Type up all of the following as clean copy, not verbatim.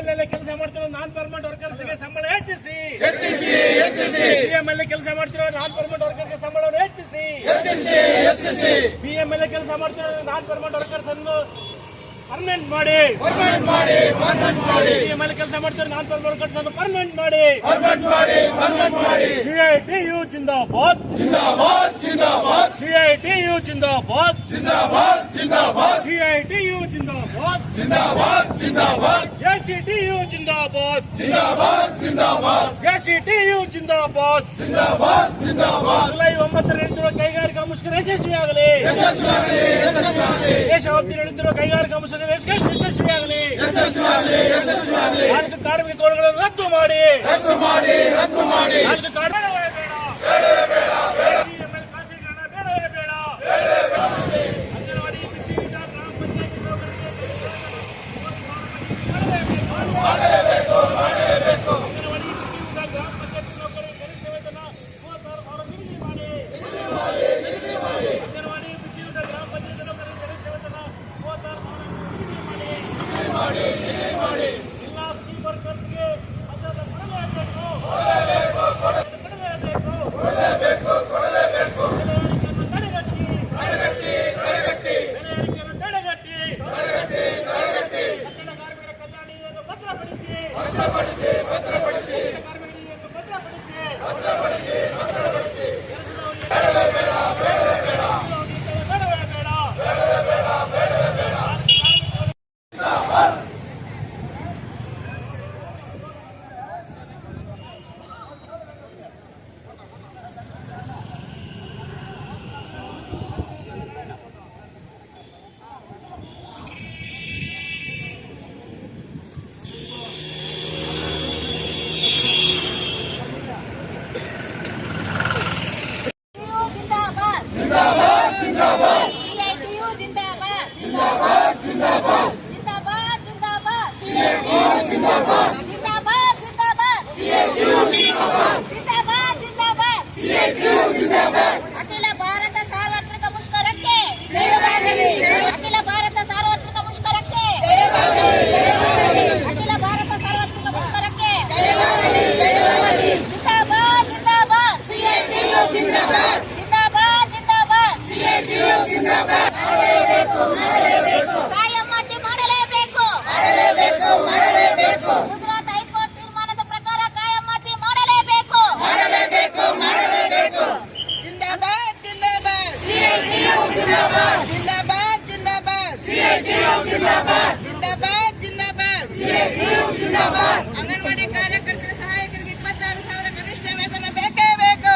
BML ಕೆಲಸ ಮಾಡ್ತಿರೋ ನಾನ್ permanent ವರ್ಕರ್ಸ್ಗೆ ಸಂಬಳ ಹೆಚ್ಚಿಸಿ. ಬಿಎಂಎಲ್ ಕೆಲಸ ಮಾಡ್ತಿರೋ ನಾನ್ ಪರ್ಮನೆಂಟ್ ವರ್ಕರ್ಗೆ ಸಂಬಳವನ್ನು ಹೆಚ್ಚಿಸಿ. ಬಿಎಂಎಲ್ ಕೆಲಸ ಮಾಡ್ತಿರೋ ನಾನ್ ಪರ್ಮನೆಂಟ್ ವರ್ಕರ್ಸ್ ಅನ್ನು ಪರ್ಮನೆಂಟ್ ಮಾಡಿ. ಬಿಎಂಎಲ್ ಕೆಲಸ ಮಾಡ್ತಿರೋ ನಾನ್ ಪರ್ಮನೆಂಟ್ ವರ್ಕರ್ಸ್ ಅನ್ನು ಪರ್ಮನೆಂಟ್ ಮಾಡಿ. ಸಿಐಟಿಯು ಜಿಂದಾಬಾದ್, ಸಿಐಟಿಯು ಜಿಂದಾಬಾದ್, ಸಿಐಟಿಯು ಜಿಂದಾಬಾದ್, ಜೆಸಿಟಿಯು ಜಿಂದಾಬಾದ್, ಜೆಸಿಟಿಯು ಜಿಂದಾಬಾದ್. ಜುಲೈ 9 ನಡೆಯುತ್ತಿರುವ ಕೈಗಾರಿಕಾ ಮುಷ್ಕರ ಯಶಸ್ವಿಯಾಗಲಿ. ದೇಶವ್ಯಾಪಿ ನಡೆಯುತ್ತಿರುವ ಕೈಗಾರಿಕಾ ಮುಷ್ಕರ ಯಶಸ್ವಿಯಾಗಲಿ. 4 ಕಾರ್ಮಿಕ ಕೋಡ್ಗಳನ್ನು ರದ್ದು ಮಾಡಿ. 4 ಕಾರ್ಮಿಕ ಅಂಗನವಾಡಿ ಕೃಷಿ ವಿಚಾರ ಗ್ರಾಮ ಪಂಚಾಯತ್ ನೌಕರರಿಗೆ ಗರಿಷ್ಠ ವೇತನ 36,000 ನಿಗದಿ ಮಾಡಿ. ಅಂಗನವಾಡಿ ಕೃಷಿ ವಿಚಾರ ಗ್ರಾಮ ಪಂಚಾಯತ್ ನೌಕರರಿಗೆ ಗರಿಷ್ಠ ವೇತನ 36,000 ನಿಗದಿ ಮಾಡಿ. ಎಲ್ಲ ಸ್ಕೀಮ್ ವರ್ಕರ್ಸ್ಗೆ ಅದನ್ನು ಕೊಡಲೇಬೇಕು. ಅಖಿಲ ಭಾರತ ಸಾರ್ವತ್ರಿಕ ಮುಷ್ಕರಕ್ಕೆ ಜಯವಾಗಲಿ. ಅಖಿಲ ಭಾರತ ಸಾರ್ವತ್ರಿಕ ಮುಷ್ಕರಕ್ಕೆ ಜಯವಾಗಲಿ. ಅಖಿಲ ಭಾರತ ಸಾರ್ವತ್ರಿಕ ಮುಷ್ಕರಕ್ಕೆ ಜಯವಾಗಲಿ. ಜಿಂದಾಬಾದ್ ಜಿಂದಾಬಾದ್ ಸಿಐಟಿಯು ಜಿಂದಾಬಾದ್. ಜಿಂದಾಬಾದ್ ಜಿಂದಾಬಾದ್ ಸಿಐಟಿಯು ಜಿಂದಾಬಾದ್. ಮಾಡಲೇಬೇಕು ಕಾಯಂ ಮಾತಿ ಮಾಡಲೇಬೇಕು. ಗುಜರಾತ್ ಹೈಕೋರ್ಟ್ ತೀರ್ಮಾನದ ಪ್ರಕಾರ ಕಾಯಂ ಮಾತಿ ಮಾಡಲೇಬೇಕು. ಜಿಂದಾಬಾದ್ ಜಿಂದಾಬಾದ್ ಸಿಐಟಿಯು ಜಿಂದಾಬಾದ್. ಜಿಂದಾಬಾದ್ ಜಿಂದಾಬಾದ್ ಸಿಐಟಿಯು ಜಿಂದಾಬಾದ್. ಜಿಂದಾಬಾದ್ ಜಿಂದಾಬಾದ್ ಸಿಐಟಿಯು ಜಿಂದಾಬಾದ್. ಅಂಗನವಾಡಿ ಕಾರ್ಯಕರ್ತರ ಸಹಾಯಕರಿಗೆ 26,000 ಕನಿಷ್ಠ ವೇತನ ಬೇಕೇ ಬೇಕು.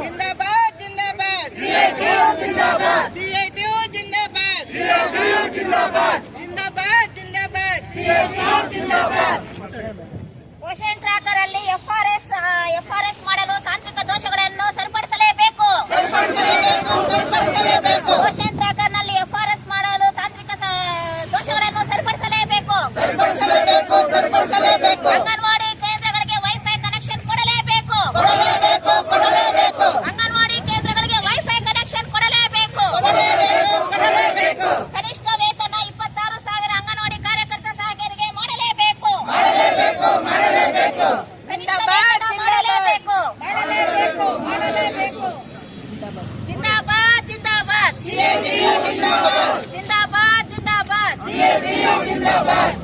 ಜಿಂದಾಬಾದ್ ಜಿಂದಾಬಾದ್ ಸಿಐಟಿಯು ಜಿಂದಾಬಾದ್. ಸಿಐಟಿಯು ಜಿಂದಾಬಾದ್. ಜಿಂದಾಬಾದ್ ಜಿಂದಾಬಾದ್ ಸಿಐಟಿಯು ಜಿಂದಾಬಾದ್. ಪೋಷಣ್ ಟ್ರ್ಯಾಕರ್ ಅಲ್ಲಿ ಎಫ್ಆರ್ಎಸ್ ಮಾಡಲು ತಾಂತ್ರಿಕ ದೋಷಗಳನ್ನು ಸರಿಪಡಿಸಲೇಬೇಕು. ಪೋಷಣ್ ಟ್ರ್ಯಾಕರ್ ನಲ್ಲಿ ಎಫ್ಆರ್ಎಸ್ ಮಾಡಲು ತಾಂತ್ರಿಕ ದೋಷಗಳನ್ನು ಸರಿಪಡಿಸಲೇಬೇಕು. ಅಂಗನವಾಡಿ ಕೇಂದ್ರಗಳಿಗೆ ವೈಫೈ ಕನೆಕ್ಷನ್ ಕೊಡಲೇಬೇಕು. ಅಂಗನವಾಡಿ ಕೇಂದ್ರಗಳಿಗೆ ವೈಫೈ ಕನೆಕ್ಷನ್ ಕೊಡಲೇಬೇಕು. ಕನಿಷ್ಠ ವೇತನ 26,000 ಅಂಗನವಾಡಿ ಕಾರ್ಯಕರ್ತ ಸಹಾಯಕರಿಗೆ ಮಾಡಲೇಬೇಕು. ಜಿಂದಾಬಾದ್ ಜಿಂದಾಬಾದ್ ಸಿಐಟಿಯು ಜಿಂದಾಬಾದ್. ಜಿಂದಾಬಾದ್ ಜಿಂದಾಬಾದ್ ಸಿಐಟಿಯು ಜಿಂದಾಬಾದ್.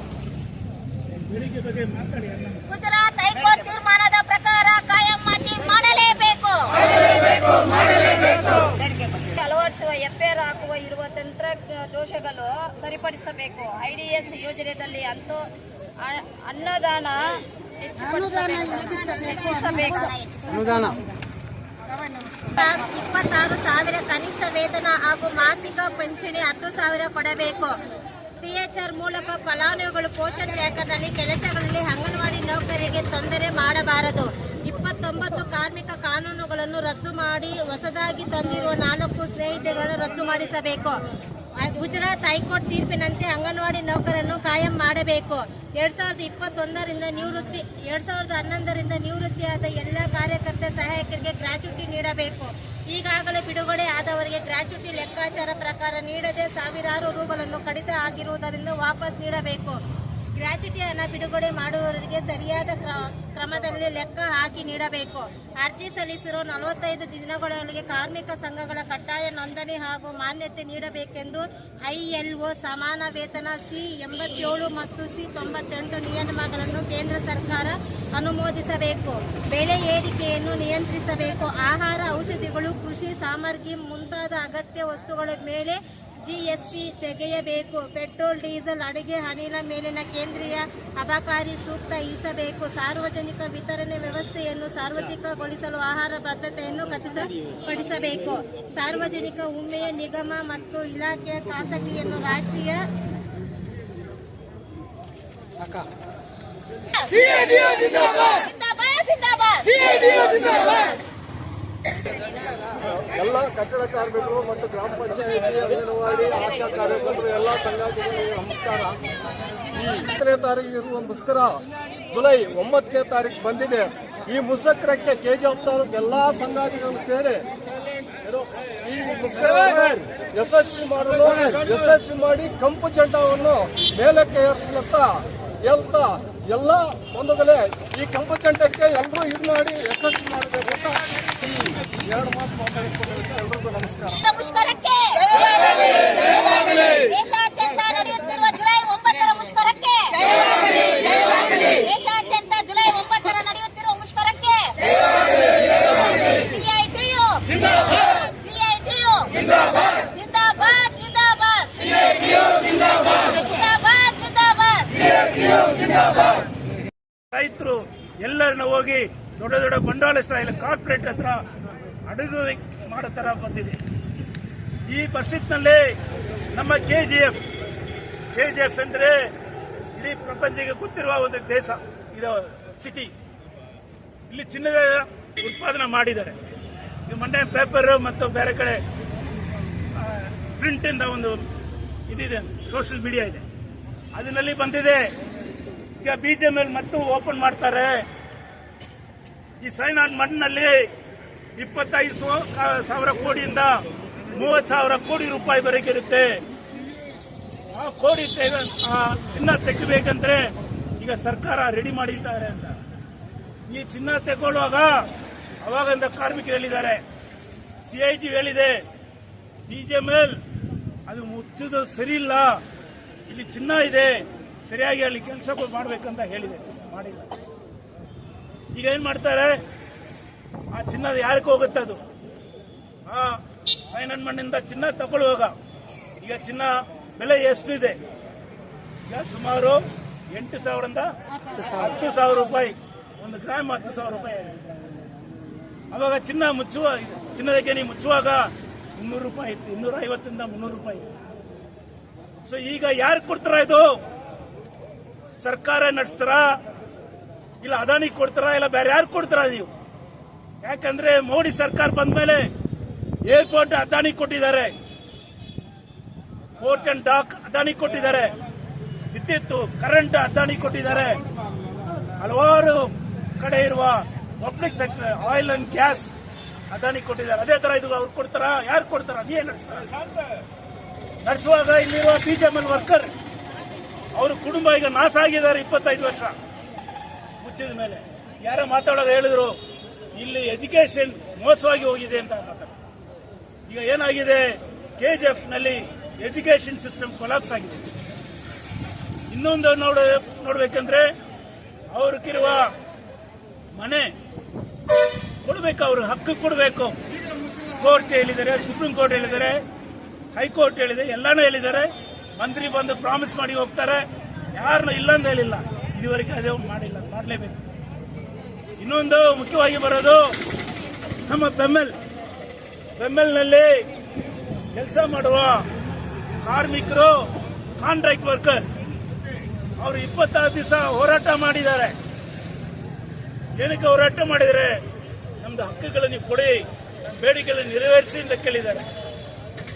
ಗುಜರಾತ್ ಹೈಕೋರ್ಟ್ ತೀರ್ಮಾನದ ಪ್ರಕಾರ ಕಾಯಂ ಮಾತಿ ಮಾಡಲೇಬೇಕು. ಅಳವಡಿಸುವ ಎಫ್ಐಆರ್ ಹಾಕುವ ಇರುವ ತಂತ್ರ ದೋಷಗಳು ಸರಿಪಡಿಸಬೇಕು. ಐಡಿಎಸ್ ಯೋಜನೆಯಲ್ಲಿ ಅಂತೂ ಅನ್ನದಾನ ಹೆಚ್ಚಿಸಬೇಕು. 26,000 ಕನಿಷ್ಠ ವೇತನ ಹಾಗೂ ಮಾಸಿಕ ಪಿಂಚಣಿ 10,000 ಕೊಡಬೇಕು. ಟಿಎಚ್ಆರ್ ಮೂಲಕ ಫಲಾನುಭವಿಗಳು ಪೋಷಣ್ ಟ್ರ್ಯಾಕರ್ನಲ್ಲಿ ಕೆಲಸಗಳಲ್ಲಿ ಅಂಗನವಾಡಿ ನೌಕರರಿಗೆ ತೊಂದರೆ ಮಾಡಬಾರದು. 29 ಕಾರ್ಮಿಕ ಕಾನೂನುಗಳನ್ನು ರದ್ದು ಮಾಡಿ ಹೊಸದಾಗಿ ತಂದಿರುವ 4 ಸ್ನೇಹಿತಗಳನ್ನು ರದ್ದು ಮಾಡಿಸಬೇಕು. ಗುಜರಾತ್ ಹೈಕೋರ್ಟ್ ತೀರ್ಪಿನಂತೆ ಅಂಗನವಾಡಿ ನೌಕರನ್ನು ಕಾಯಂ ಮಾಡಬೇಕು. 2011ರಿಂದ ನಿವೃತ್ತಿಯಾದ ಎಲ್ಲ ಕಾರ್ಯಕರ್ತ ಸಹಾಯಕರಿಗೆ ಗ್ರಾಚ್ಯುಟಿ ನೀಡಬೇಕು. ಈ ಈಗಾಗಲೇ ಬಿಡುಗಡೆ ಆದವರಿಗೆ ಗ್ರಾಚ್ಯುಟಿ ಲೆಕ್ಕಾಚಾರ ಪ್ರಕಾರ ನೀಡದೆ ಸಾವಿರಾರು ರೂಗಳನ್ನು ಕಡಿತ ಆಗಿರುವುದರಿಂದ ವಾಪಸ್ ನೀಡಬೇಕು. ಗ್ರಾಚ್ಯುಟಿ ಹಣ ಬಿಡುಗಡೆ ಮಾಡುವವರಿಗೆ ಸರಿಯಾದ ಕ್ರಮದಲ್ಲಿ ಲೆಕ್ಕ ಹಾಕಿ ನೀಡಬೇಕು. ಅರ್ಜಿ ಸಲ್ಲಿಸಿರುವ 45 ದಿನಗಳೊಳಗೆ ಕಾರ್ಮಿಕ ಸಂಘಗಳ ಕಡ್ಡಾಯ ನೋಂದಣಿ ಹಾಗೂ ಮಾನ್ಯತೆ ನೀಡಬೇಕೆಂದು ILO ಸಮಾನ ವೇತನ C87 ಮತ್ತು C98 ನಿಯಮಗಳನ್ನು ಕೇಂದ್ರ ಸರ್ಕಾರ ಅನುಮೋದಿಸಬೇಕು. ಬೆಲೆ ಏರಿಕೆಯನ್ನು ನಿಯಂತ್ರಿಸಬೇಕು. ಆಹಾರ, ಔಷಧಿಗಳು, ಕೃಷಿ ಸಾಮಗ್ರಿ ಮುಂತಾದ ಅಗತ್ಯ ವಸ್ತುಗಳ ಮೇಲೆ GST ತೆಗೆಯಬೇಕು. ಪೆಟ್ರೋಲ್, ಡೀಸೆಲ್, ಅಡುಗೆ ಅನಿಲ ಮೇಲಿನ ಕೇಂದ್ರೀಯ ಅಬಕಾರಿ ಸೂಕ್ತ ಇಳಿಸಬೇಕು. ಸಾರ್ವಜನಿಕ ವಿತರಣೆ ವ್ಯವಸ್ಥೆಯನ್ನು ಸಾರ್ವತ್ರಿಕಗೊಳಿಸಲು ಆಹಾರ ಭದ್ರತೆಯನ್ನು ಖಚಿತಪಡಿಸಬೇಕು. ಸಾರ್ವಜನಿಕ ಉಮ್ಮೆಯ ನಿಗಮ ಮತ್ತು ಇಲಾಖೆಯ ಖಾಸಗಿಯನ್ನು ರಾಷ್ಟ್ರೀಯ ಎಲ್ಲ ಕಟ್ಟಡ ಕಾರ್ಮಿಕರು ಮತ್ತು ಗ್ರಾಮ ಪಂಚಾಯತಿ ಅಂಗನವಾಡಿ ಆಶಾ ಕಾರ್ಯಕರ್ತರು ಎಲ್ಲ ಸಂಘಟನೆಗಳಿಗೆ ನಮಸ್ಕಾರ. ಈ 8ನೇ ತಾರೀಕು ಇರುವ ಮುಷ್ಕರ ಜುಲೈ 9ನೇ ತಾರೀಕು ಬಂದಿದೆ. ಈ ಮುಷ್ಕರಕ್ಕೆ KGF ತಾಲೂಕು ಎಲ್ಲ ಸಂಘಟನೆಗಳು ಸೇರಿ ಈ ಮುಷ್ಕರ ಯಶಸ್ವಿ ಮಾಡಿ ಕೆಂಪು ಜೆಂಡಾವನ್ನು ಮೇಲಕ್ಕೆ ಏರಿಸಲತ್ತ ಎಲ್ಲ ಬಂಧುಗಳೇ ಈ ಕೆಂಪು ಜೆಂಡಕ್ಕೆ ಎಲ್ಲರೂ ಇದು ಮಾಡಿ ಯಶಸ್ವಿ ಮಾಡಬೇಕು ಅಂತ ಈ 2 ಮಾತು ಮಾತಾಡಿಕೊಳ್ಳೋದಕ್ಕೆ ಎಲ್ಲರಿಗೂ ನಮಸ್ಕಾರ. ಮುಷ್ಕರಕ್ಕೆ ದೇಶಾದ್ಯಂತ ನಡೆಯುತ್ತಿರುವ ಜುಲೈ 9ರ ಮುಷ್ಕರಕ್ಕೆ ದೇಶಾದ್ಯಂತ ಜುಲೈ 9ರ ನಡೆಯುತ್ತಿರುವ ಮುಷ್ಕರಕ್ಕೆ CITU ಜಿಂದಾಬಾದ್ ಜಿಂದಾಬಾದ್ ಜಿಂದಾಬಾದ್. ರೈತರು ಎಲ್ಲರನ್ನ ಹೋಗಿ ದೊಡ್ಡ ದೊಡ್ಡ ಬಂಡವಾಳಸ್ಥ ಇಲ್ಲ ಕಾರ್ಪೊರೇಟ್ ಹತ್ರ ಅಡುಗೆ ಮಾಡೋ ತರ ಬಂದಿದೆ. ಈ ಪರಿಸ್ಥಿತಿನಲ್ಲಿ ನಮ್ಮ KGF ಅಂದ್ರೆ ಇಡೀ ಪ್ರಪಂಚಕ್ಕೆ ಗೊತ್ತಿರುವ ಒಂದು ದೇಶ, ಇದು ಸಿಟಿ. ಇಲ್ಲಿ ಚಿನ್ನದ ಉತ್ಪಾದನೆ ಮಾಡಿದ್ದಾರೆ. ಈ ಮೊನ್ನೆ ಪೇಪರ್ ಮತ್ತು ಬೇರೆ ಕಡೆ ಪ್ರಿಂಟ್ ಇಂದ ಒಂದು ಇದಿದೆ, ಸೋಷಿಯಲ್ ಮೀಡಿಯಾ ಇದೆ, ಅದರಲ್ಲಿ ಬಂದಿದೆ. ಈಗ BGML ಮತ್ತು ಓಪನ್ ಮಾಡ್ತಾರೆ. ಈ ಸೈನಾನ್ ಮಣ್ಣಿನಲ್ಲಿ 25,000 ಕೋಟಿಯಿಂದ 30,000 ಕೋಟಿ ರೂಪಾಯಿವರೆಗೆ ಇರುತ್ತೆ. ಆ ಕೋಟಿ ಚಿನ್ನ ತೆಗಿಬೇಕಂದ್ರೆ ಈಗ ಸರ್ಕಾರ ರೆಡಿ ಮಾಡಿದ್ದಾರೆ ಅಂತ. ಈ ಚಿನ್ನ ತೆಗೊಳ್ಳುವಾಗ ಅವಾಗಿಂದ ಕಾರ್ಮಿಕರು ಹೇಳಿದ್ದಾರೆ, CIT ಹೇಳಿದೆ, BGML ಅದು ಮುಚ್ಚೋದು ಸರಿ ಇಲ್ಲ, ಇಲ್ಲಿ ಚಿನ್ನ ಇದೆ, ಸರಿಯಾಗಿ ಅಲ್ಲಿ ಕೆಲಸ ಮಾಡಬೇಕಂತ ಹೇಳಿದೆ, ಮಾಡಿಲ್ಲ. ಈಗ ಏನ್ ಮಾಡ್ತಾರೆ, ಆ ಚಿನ್ನದ ಯಾರಿಗೆ ಹೋಗುತ್ತೆ? ಅದು ಆ ಸೈನನ್ ಮಣ್ಣಿಂದ ಚಿನ್ನ ತಗೊಳ್ಳುವಾಗ ಈಗ ಚಿನ್ನ ಬೆಲೆ ಎಷ್ಟು ಇದೆ? ಈಗ ಸುಮಾರು 8,000ರಿಂದ 10,000 ರೂಪಾಯಿ, 1 ಗ್ರಾಮ್ 10,000 ರೂಪಾಯಿ. ಅವಾಗ ಚಿನ್ನದ ಗೇಣಿ ಮುಚ್ಚುವಾಗ 200 ರೂಪಾಯಿ ಇತ್ತು, 250ರಿಂದ 300 ರೂಪಾಯಿ ಇತ್ತು. ಸೊ ಈಗ ಯಾರು ಕೊಡ್ತಾರ? ಇದು ಸರ್ಕಾರ ನಡೆಸ್ತಾರ, ಇಲ್ಲ ಅದಾನಿ ಕೊಡ್ತಾರ, ಇಲ್ಲ ಬೇರೆ ಯಾರು ಕೊಡ್ತಾರ? ನೀವು ಯಾಕಂದ್ರೆ ಮೋದಿ ಸರ್ಕಾರ ಬಂದ ಮೇಲೆ ಏರ್ಪೋರ್ಟ್ ಅದಾನಿ ಕೊಟ್ಟಿದ್ದಾರೆ, ಪೋರ್ಟ್ ಅಂಡ್ ಡಾಕ್ ಅದಾನಿ ಕೊಟ್ಟಿದ್ದಾರೆ, ವಿದ್ಯುತ್ ಕರೆಂಟ್ ಅದಾನಿ ಕೊಟ್ಟಿದ್ದಾರೆ, ಹಲವಾರು ಕಡೆ ಇರುವ public sector oil and gas Adani ಕೊಟ್ಟಿದ್ದಾರೆ. ಅದೇ ತರ ಇದು ಅವ್ರು ಕೊಡ್ತಾರ? ಯಾರು ಕೊಡ್ತಾರ? ನೀವೇ ನಡೆಸುವಾಗ ಇಲ್ಲಿರುವ BGML ವರ್ಕರ್ ಅವ್ರ ಕುಟುಂಬ ಈಗ ನಾಶ ಆಗಿದ್ದಾರೆ. 25 ವರ್ಷ ಮುಚ್ಚಿದ ಮೇಲೆ ಯಾರೋ ಮಾತಾಡೋದು ಹೇಳಿದ್ರು, ಇಲ್ಲಿ ಎಜುಕೇಶನ್ ಮೋಸವಾಗಿ ಹೋಗಿದೆ ಅಂತ ಮಾತಾಡ. ಈಗ ಏನಾಗಿದೆ, KGF ನಲ್ಲಿ ಎಜುಕೇಶನ್ ಸಿಸ್ಟಮ್ ಕೊಲಾಪ್ಸ್ ಆಗಿದೆ. ಇನ್ನೊಂದು ನೋಡ್ಬೇಕಂದ್ರೆ ಅವ್ರಿಗಿರುವ ಮನೆ ಕೊಡಬೇಕು, ಅವ್ರ ಹಕ್ಕು ಕೊಡಬೇಕು. ಕೋರ್ಟ್ ಹೇಳಿದ್ದಾರೆ, ಸುಪ್ರೀಂ ಕೋರ್ಟ್ ಹೇಳಿದ್ದಾರೆ, ಹೈಕೋರ್ಟ್ ಹೇಳಿದೆ, ಎಲ್ಲಾನು ಹೇಳಿದ್ದಾರೆ. ಮಂತ್ರಿ ಬಂದು ಪ್ರಾಮಿಸ್ ಮಾಡಿ ಹೋಗ್ತಾರೆ, ಯಾರನ್ನ ಇಲ್ಲ ಅಂತ ಹೇಳಿಲ್ಲ. ಇದುವರೆಗೆ ಅದೇ ಮಾಡಿಲ್ಲ, ಮಾಡಲೇಬೇಕು. ಇನ್ನೊಂದು ಮುಖ್ಯವಾಗಿ ಬರೋದು ನಮ್ಮ ಬೆಮ್ಮೆಲ್ನಲ್ಲಿ ಕೆಲಸ ಮಾಡುವ ಕಾರ್ಮಿಕರು, ಕಾಂಟ್ರಾಕ್ಟ್ ವರ್ಕರ್, ಅವರು 26 ದಿವಸ ಹೋರಾಟ ಮಾಡಿದ್ದಾರೆ. ಏನಕ್ಕೆ ಹೋರಾಟ ಮಾಡಿದರೆ? ನಮ್ದು ಹಕ್ಕುಗಳನ್ನು ಕೊಡಿ, ಬೇಡಿಕೆಗಳನ್ನು ನೆರವೇರಿಸಿ ಅಂತ ಕೇಳಿದ್ದಾರೆ.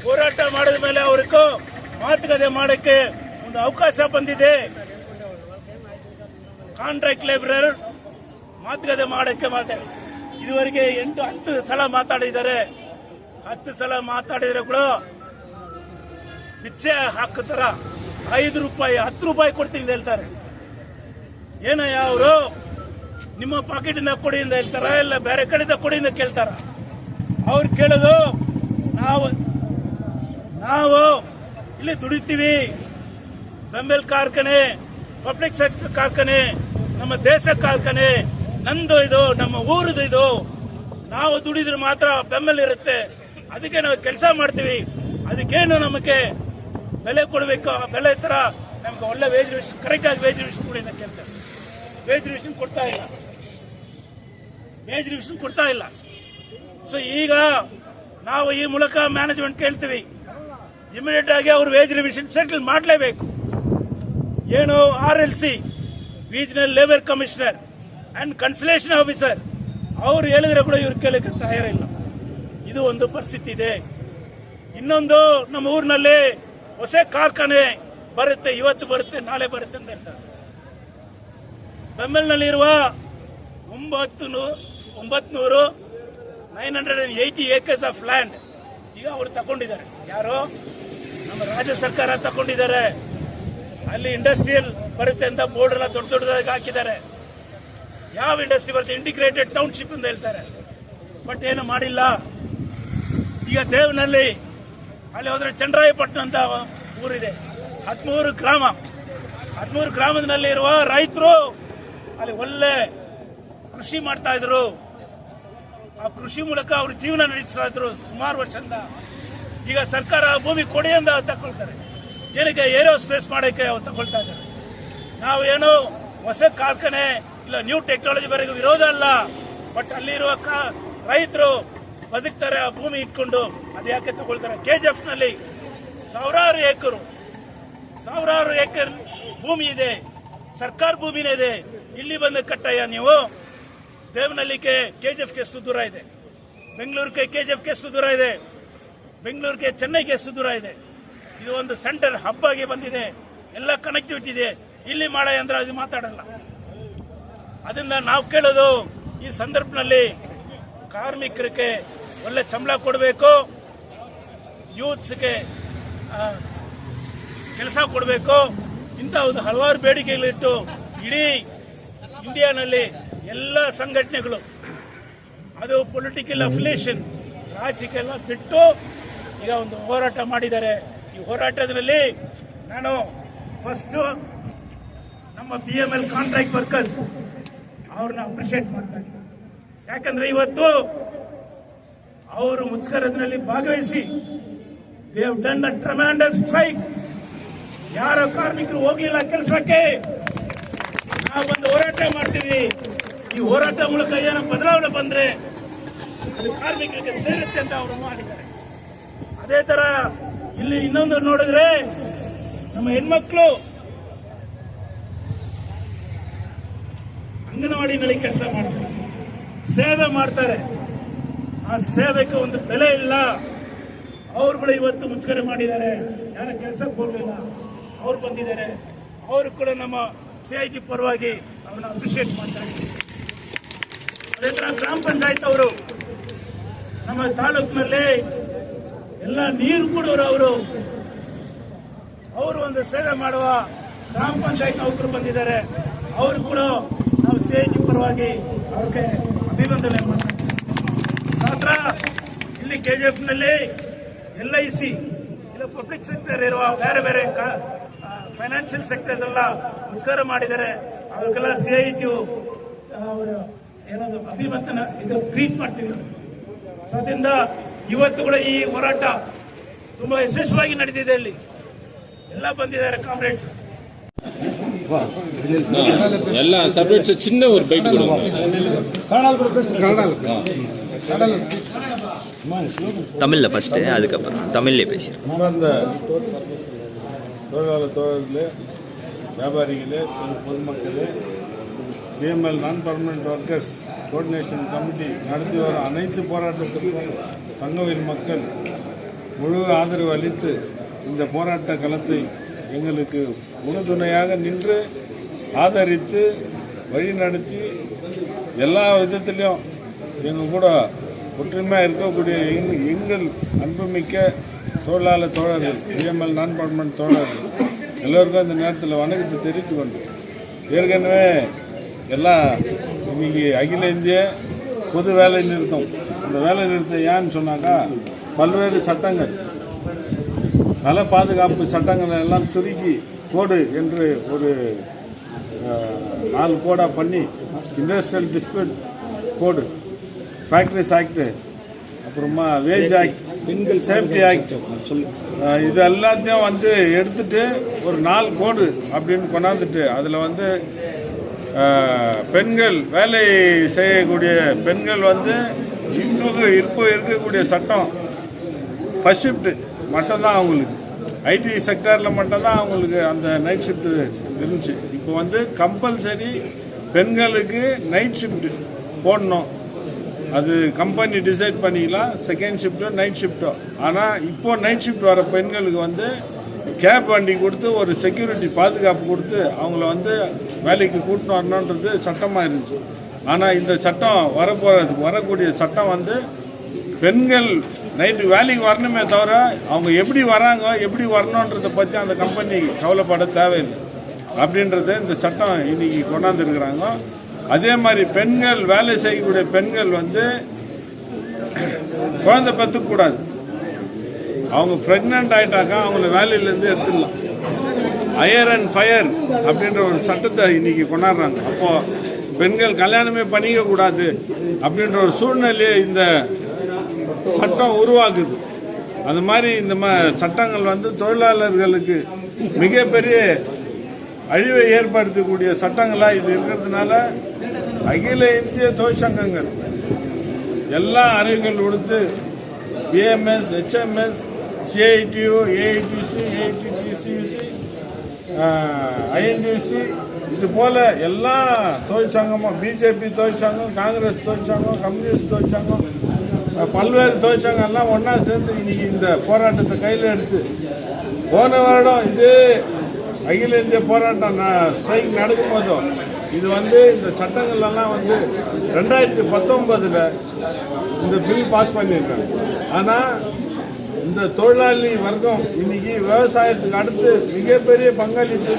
ಹೋರಾಟ ಮಾಡಿದ ಮೇಲೆ ಅವ್ರಿಗೂ ಮಾತುಕತೆ ಮಾಡಕ್ಕೆ ಒಂದು ಅವಕಾಶ ಬಂದಿದೆ. ಕಾಂಟ್ರಾಕ್ಟ್ ಲೇಬರರ್ ಮಾತುಕತೆ ಮಾಡಕ್ಕೆ ಇದುವರೆಗೆ 8-10 ಸಲ ಮಾತಾಡಿದ್ದಾರೆ. 10 ಸಲ ಮಾತಾಡಿದ್ರೆ ಕೂಡ ಭಿಕ್ಷೆ ಹಾಕುತ್ತಾರ 5 ರೂಪಾಯಿ 10 ರೂಪಾಯಿ ಕೊಡ್ತೀನಿ ಅಂತ ಹೇಳ್ತಾರೆ. ಏನಯ್ಯ ಅವರು ನಿಮ್ಮ ಪಾಕೆಟಿಂದ ಕೊಡಿ ಅಂತ ಹೇಳ್ತಾರ, ಇಲ್ಲ ಬೇರೆ ಕಡೆಯಿಂದ ಕೊಡಿ ಅಂತ ಕೇಳ್ತಾರ? ಅವ್ರು ಕೇಳೋದು ನಾವು ಇಲ್ಲಿ ದುಡಿತೀವಿ, ಬೆಂಬಲ್ ಕಾರ್ಖಾನೆ, ಪಬ್ಲಿಕ್ ಸೆಕ್ಟರ್ ಕಾರ್ಖಾನೆ, ನಮ್ಮ ದೇಶ ಕಾರ್ಖಾನೆ, ನಂದು ಇದು, ನಮ್ಮ ಊರದು ಇದು, ನಾವು ದುಡಿದ್ರೆ ಮಾತ್ರ ಬೆಂಬಲ ಇರುತ್ತೆ, ಅದಕ್ಕೆ ನಾವು ಕೆಲಸ ಮಾಡ್ತೀವಿ, ಅದಕ್ಕೇನು ನಮಗೆ ಬೆಲೆ ಕೊಡಬೇಕು, ಬೆಲೆ ತರ ನಮ್ಗೆ ಒಳ್ಳೆ ವೇಜ್ ರಿವಿಷನ್, ಕರೆಕ್ಟ್ ಆಗಿ ವೇಜ್ ರಿವಿಷನ್ ಕೊಡಿ ಅಂತ ಕೇಳ್ತಾರೆ. ವೇಜ್ ರಿವಿಷನ್ ಕೊಡ್ತಾ ಇಲ್ಲ. ಸೊ ಈಗ ನಾವು ಈ ಮೂಲಕ ಮ್ಯಾನೇಜ್ಮೆಂಟ್ ಕೇಳ್ತೀವಿ, ಇಮಿಡಿಯೇಟ್ ಆಗಿ ಅವರು ವೇಜ್ ರಿವಿಷನ್ ಸೆಟಲ್ ಮಾಡಲೇಬೇಕು. ಏನು RLC regional labour commissioner and conciliation officer ಅವರು ಹೇಳಿದ್ರೆ ಕೂಡ ಇವ್ರು ಕೇಳಕ್ಕೆ ತಯಾರಿಲ್ಲ. ಇದು ಒಂದು ಪರಿಸ್ಥಿತಿ ಇದೆ. ಇನ್ನೊಂದು, ನಮ್ಮ ಊರಿನಲ್ಲಿ ಹೊಸ ಕಾರ್ಖಾನೆ ಬರುತ್ತೆ, ಇವತ್ತು ಬರುತ್ತೆ, ನಾಳೆ ಬರುತ್ತೆ ಅಂತ ಹೇಳ್ತಾರೆ. ಬೆಂಬಲ್ನಲ್ಲಿರುವ 980 ಏಕರ್ಸ್ ಆಫ್ ಲ್ಯಾಂಡ್ ಈಗ ಅವರು ತಗೊಂಡಿದ್ದಾರೆ. ಯಾರು? ನಮ್ಮ ರಾಜ್ಯ ಸರ್ಕಾರ ತಗೊಂಡಿದ್ದಾರೆ. ಅಲ್ಲಿ ಇಂಡಸ್ಟ್ರಿಯಲ್ ಬರುತ್ತೆ ಅಂತ ಬೋರ್ಡ್ ಎಲ್ಲ ದೊಡ್ಡ ದೊಡ್ಡದಾಗಿ ಹಾಕಿದ್ದಾರೆ. ಯಾವ ಇಂಡಸ್ಟ್ರಿ ಬರುತ್ತೆ? ಇಂಟಿಗ್ರೇಟೆಡ್ ಟೌನ್ಶಿಪ್ ಅಂತ ಹೇಳ್ತಾರೆ, ಬಟ್ ಏನು ಮಾಡಿಲ್ಲ. ಈಗ ದೇವನಲ್ಲಿ ಅಲ್ಲಿ ಹೋದ್ರೆ ಚಂದ್ರಾಯಪಟ್ಟಣ ಅಂತ ಊರಿದೆ, 13 ಗ್ರಾಮದಲ್ಲಿ ಇರುವ ರೈತರು ಅಲ್ಲಿ ಒಳ್ಳೆ ಕೃಷಿ ಮಾಡ್ತಾ ಇದ್ರು. ಆ ಕೃಷಿ ಮೂಲಕ ಅವರು ಜೀವನ ನಡೆಸ್ತಾ ಇದ್ರು ಸುಮಾರು ವರ್ಷದಿಂದ. ಈಗ ಸರ್ಕಾರ ಭೂಮಿ ಕೊಡಿ ಅಂತ ತಗೊಳ್ತಾರೆ. ಏನಕ್ಕೆ? ಏರೋಸ್ಪೇಸ್ ಮಾಡೋಕ್ಕೆ ಅವ್ರು ತಗೊಳ್ತಾ ಇದ್ದಾರೆ. ನಾವು ಏನು ಹೊಸ ಕಾರ್ಖಾನೆ ಇಲ್ಲ ನ್ಯೂ ಟೆಕ್ನಾಲಜಿ ಬರೆಗೂ ವಿರೋಧ ಅಲ್ಲ, ಬಟ್ ಅಲ್ಲಿರುವ ರೈತರು ಬದುಕ್ತಾರೆ ಆ ಭೂಮಿ ಇಟ್ಕೊಂಡು. ಅದು ಯಾಕೆ ತಗೊಳ್ತಾರೆ? KGF ನಲ್ಲಿ ಸಾವಿರಾರು ಏಕರ್ ಭೂಮಿ ಇದೆ, ಸರ್ಕಾರ ಭೂಮಿನೇ ಇದೆ. ಇಲ್ಲಿ ಬಂದು ಕಟ್ಟಯ್ಯ ನೀವು. ದೇವನಹಳ್ಳಿಗೆ KGFಗೆ ಎಷ್ಟು ದೂರ ಇದೆ? ಬೆಂಗಳೂರಿಗೆ KGFಗೆ ಎಷ್ಟು ದೂರ ಇದೆ? ಬೆಂಗಳೂರಿಗೆ ಚೆನ್ನೈಗೆ ಎಷ್ಟು ದೂರ ಇದೆ? ಇದು ಒಂದು ಸೆಂಟರ್ ಹಬ್ ಆಗಿ ಬಂದಿದೆ, ಎಲ್ಲ ಕನೆಕ್ಟಿವಿಟಿ ಇದೆ. ಇಲ್ಲಿ ಮಾಡ ಅಂದ್ರೆ ಅದು ಮಾತಾಡಲ್ಲ. ಅದರಿಂದ ನಾವು ಕೇಳೋದು, ಈ ಸಂದರ್ಭದಲ್ಲಿ ಕಾರ್ಮಿಕರಿಗೆ ಒಳ್ಳೆ ಸಂಬಳ ಕೊಡಬೇಕು, ಯೂತ್ಸ್ಗೆ ಕೆಲಸ ಕೊಡಬೇಕು. ಇಂಥ ಒಂದು ಹಲವಾರು ಬೇಡಿಕೆಗಳಿಟ್ಟು ಇಡೀ ಇಂಡಿಯಾನಲ್ಲಿ ಎಲ್ಲ ಸಂಘಟನೆಗಳು, ಅದು ಪೊಲಿಟಿಕಲ್ ಅಫಿಲಿಯೇಷನ್, ರಾಜಕೀಯ ಬಿಟ್ಟು ಈಗ ಒಂದು ಹೋರಾಟ ಮಾಡಿದ್ದಾರೆ. ಈ ಹೋರಾಟದಲ್ಲಿ ನಾನು ಫಸ್ಟ್ ನಮ್ಮ BML ಕಾಂಟ್ರಾಕ್ಟ್ ವರ್ಕರ್ಸ್ ಅವ್ರನ್ನ ಅಪ್ರಿಷಿಯೇಟ್ ಮಾಡ್ತಾರೆ. ಯಾಕಂದ್ರೆ ಇವತ್ತು ಅವರು ಮುಷ್ಕರದಲ್ಲಿ ಭಾಗವಹಿಸಿ they have done a tremendous strike. ಯಾರ ಕಾರ್ಮಿಕರು ಹೋಗ್ಲಿಲ್ಲ ಕೆಲಸಕ್ಕೆ, ನಾವು ಒಂದು ಹೋರಾಟ ಮಾಡ್ತೀವಿ. ಈ ಹೋರಾಟ ಮೂಲಕ ಏನೋ ಬದಲಾವಣೆ ಬಂದ್ರೆ ಅದು ಕಾರ್ಮಿಕರಿಗೆ ಸೇರುತ್ತೆ ಅಂತ ಅವರು ಮಾಡಿದ್ದಾರೆ. ಅದೇ ತರ ಇಲ್ಲಿ ಇನ್ನೊಂದು ನೋಡಿದ್ರೆ ನಮ್ಮ ಹೆಣ್ಮಕ್ಳು ಅಂಗನವಾಡಿನಲ್ಲಿ ಕೆಲಸ ಮಾಡ್ತಾರೆ, ಸೇವೆ ಮಾಡ್ತಾರೆ. ಆ ಸೇವೆಗೆ ಒಂದು ಬೆಲೆ ಇಲ್ಲ. ಅವ್ರುಗಳು ಇವತ್ತು ಮುಷ್ಕರ ಮಾಡಿದ್ದಾರೆ, ಯಾರ ಕೆಲಸಕ್ಕೆ ಹೋಗಲಿಲ್ಲ, ಅವ್ರು ಬಂದಿದ್ದಾರೆ. ಅವರು ಕೂಡ ನಮ್ಮ CIT ಪರವಾಗಿ ಅವ್ರನ್ನ ಅಪ್ರಿಷಿಯೇಟ್ ಮಾಡ್ತಾರೆ. ಅದೇ ತರ ಗ್ರಾಮ ಪಂಚಾಯತ್ ಅವರು ನಮ್ಮ ತಾಲೂಕಿನಲ್ಲಿ ಎಲ್ಲ ನೀರು ಕೊಡೋರು ಅವರು ಒಂದು ಸೇವೆ ಮಾಡುವ ಗ್ರಾಮ ಪಂಚಾಯತ್ ನೌಕರು ಬಂದಿದ್ದಾರೆ. ಅವರು ಕೂಡ ನಾವು CIT ಪರವಾಗಿ ಅವ್ರಿಗೆ ಅಭಿನಂದನೆ ಮಾಡ್ತೀವಿ. ಮಾತ್ರ ಇಲ್ಲಿ KGF ನಲ್ಲಿ LIC ಇಲ್ಲ ಪಬ್ಲಿಕ್ ಸೆಕ್ಟರ್ ಇರುವ ಬೇರೆ ಬೇರೆ ಫೈನಾನ್ಷಿಯಲ್ ಸೆಕ್ಟರ್ಸ್ ಎಲ್ಲ ಮುಷ್ಕರ ಮಾಡಿದ್ದಾರೆ. ಅವ್ರಿಗೆಲ್ಲ CIT ಏನಾದ್ರು ಅಭಿನಂದನೆ ಇದು ಟ್ರೀಟ್ ಮಾಡ್ತೀವಿ. ಅದರಿಂದ ಇವತ್ತು ಕೂಡ ಈ ಹೋರಾಟ ತುಂಬಾ ಯಶಸ್ವಿಯಾಗಿ ನಡೆದಿದೆ. ಇಲ್ಲಿ ಎಲ್ಲ ಬಂದಿದ್ದಾರೆ ಕಾಮ್ರೇಡ್ಸ್ ಎಲ್ಲ ಸಬ್ಜೆಕ್ಟ್ಸ್ சின்ன ஒரு பைட் கொடுங்க. தமிழில் ஃபஸ்ட்டு, அதுக்கப்புறம் தமிழ்லேயே பேசுகிறேன். அன்பார்ந்த தொழிலாளர் தோழர்களே, வியாபாரிகளே, பொதுமக்களே, BML நான் பர்மனெண்ட் ஒர்க்கர்ஸ் கோஆர்டினேஷன் கமிட்டி நடத்தி வரும் அனைத்து போராட்டத்திற்கும் தங்கவேல் மக்கள் முழு ஆதரவு அளித்து இந்த போராட்ட களத்தை எங்களுக்கு உறுதுணையாக நின்று ஆதரித்து வழி நடத்தி எல்லா விதத்திலையும் எங்கள் கூட ஒற்றுமையாக இருக்கக்கூடிய எங்கள் அன்புமிக்க தொழிலாளர் தோழர்கள், பிஎம்எல் நான் பர்மனன்ட் தோழர்கள் எல்லோருக்கும் இந்த நேரத்தில் வணக்கத்தை தெரிவித்து கொண்டு, ஏற்கனவே எல்லாம் இன்னைக்கு அகில இந்திய பொது வேலை நிறுத்தம். அந்த வேலை நிறுத்தம் ஏன்னு சொன்னாக்கா, பல்வேறு சட்டங்கள், நல பாதுகாப்பு சட்டங்களை எல்லாம் சுருக்கி கோடு என்று ஒரு 4 கோடாக பண்ணி, இண்டஸ்ட்ரியல் டிஸ்பியூட் கோடு, ஃபேக்ட்ரிஸ் ஆக்டு, அப்புறமா வேஜ் ஆக்ட், பெண்கள் சேஃப்டி ஆக்ட், இது எல்லாத்தையும் வந்து எடுத்துட்டு ஒரு 4 கோடு அப்படின்னு கொண்டாந்துட்டு, அதில் வந்து பெண்கள் வேலை செய்யக்கூடிய பெண்கள் வந்து இப்போ இருக்கக்கூடிய சட்டம் ஃபர்ஸ்ட் ஷிஃப்ட்டு மட்டும்தான் அவங்களுக்கு, ஐடி செக்டரில் மட்டும்தான் அவங்களுக்கு அந்த நைட் ஷிஃப்ட்டு இருந்துச்சு. இப்போ வந்து கம்பல்சரி பெண்களுக்கு நைட் ஷிஃப்ட்டு போடணும். அது கம்பெனி டிசைட் பண்ணிக்கலாம், செகண்ட் ஷிஃப்ட்டோ நைட் ஷிஃப்ட்டோ. ஆனால் இப்போது நைட் ஷிஃப்ட் வர பெண்களுக்கு வந்து கேப் வண்டி கொடுத்து ஒரு செக்யூரிட்டி பாதுகாப்பு கொடுத்து அவங்கள வந்து வேலைக்கு கூட்டின்னு வரணுன்றது சட்டமாக இருந்துச்சு. ஆனால் இந்த சட்டம் வரக்கூடிய சட்டம் வந்து பெண்கள் நைட்டு வேலைக்கு வரணுமே தவிர அவங்க எப்படி வராங்க, எப்படி வரணுன்றதை பற்றி அந்த கம்பெனி கவலைப்பட தேவையில்லை அப்படின்றத இந்த சட்டம் இன்னைக்கு கொண்டாந்துருக்குறாங்க. அதே மாதிரி பெண்கள் வேலை செய்யக்கூடிய பெண்கள் வந்து குழந்தை பெற்றுக்கூடாது. அவங்க ப்ரெக்னென்ட் ஆகிட்டாக்கா அவங்கள வேலையிலேருந்து எடுத்துடலாம். ஹையர் அண்ட் ஃபயர் அப்படின்ற ஒரு சட்டத்தை இன்னைக்கு கொண்டாடுறாங்க. அப்போது பெண்கள் கல்யாணமே பண்ணிக்கக்கூடாது அப்படின்ற ஒரு சூழ்நிலையை இந்த சட்டம் உருவாக்குது. அது மாதிரி இந்த சட்டங்கள் வந்து தொழிலாளர்களுக்கு மிகப்பெரிய அழிவை ஏற்படுத்தக்கூடிய சட்டங்களாக இது இருக்கிறதுனால அகில இந்திய தொழிற்சங்கங்கள் எல்லா அறிவுகள் கொடுத்து BMS, HMS, CITU, AITC, AITTCC, INTC, இது போல் எல்லா தொழிற்சங்கமும், பிஜேபி தொழிற்சங்கம், காங்கிரஸ் தொழிற்சங்கம், கம்யூனிஸ்ட் தொழிற்சங்கம், பல்வேறு தொழிற்சங்கம்லாம் ஒன்றா சேர்ந்து இன்னைக்கு இந்த போராட்டத்தை கையில் எடுத்து, போன வருடம் இது அகில இந்திய போராட்டம் ஸ்ட்ரைக் நடக்கும் போதும் இது வந்து இந்த சட்டங்கள்லாம் வந்து 2019 இந்த பில் பாஸ் பண்ணியிருக்காங்க. ஆனால் இந்த தொழிலாளி வர்க்கம் இன்னைக்கு விவசாயத்துக்கு அடுத்து மிகப்பெரிய பங்களிப்பு